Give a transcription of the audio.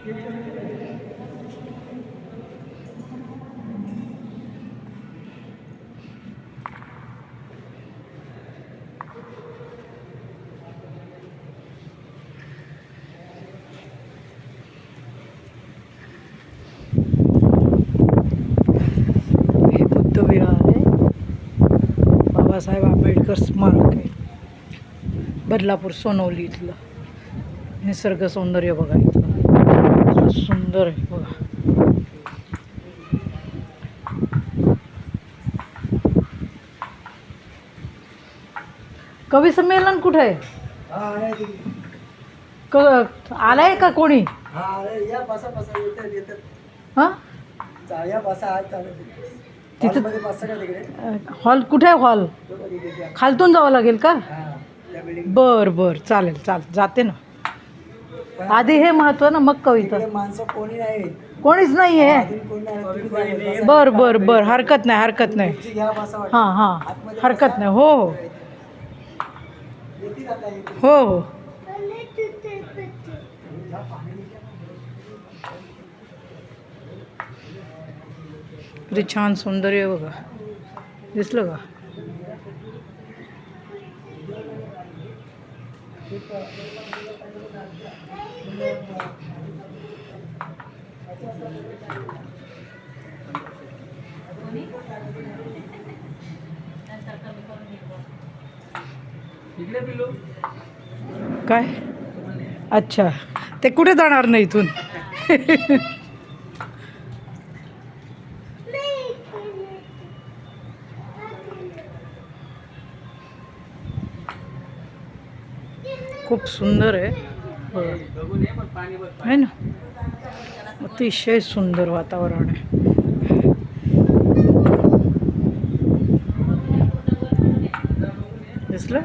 हे बुद्धविहार आहे, बाबासाहेब आंबेडकर स्मारक आहे, बदलापूर सोनवली इथलं. निसर्ग सौंदर्य बघा इथलं, सुंदर आहे बघा. कवी संमेलन कुठे आहे? आलाय का कोणी? तिथं हॉल कुठे आहे? हॉल खालतून जावं लागेल का? बर बर, चालेल चालेल, जाते ना. आधी हे महत्व ना, मग कविता. कोणीच नाही आहे. बर बर बर, हरकत नाही हरकत नाही. हां हां, हरकत नाही. हो हो हो हो. किती छान सौंदर्य बघा, दिसलं का? काय? अच्छा, ते कुठे जाणार नाही इथून. खूप सुंदर आहे है ना, अतिशय सुंदर वातावरण आहे. दिसलं?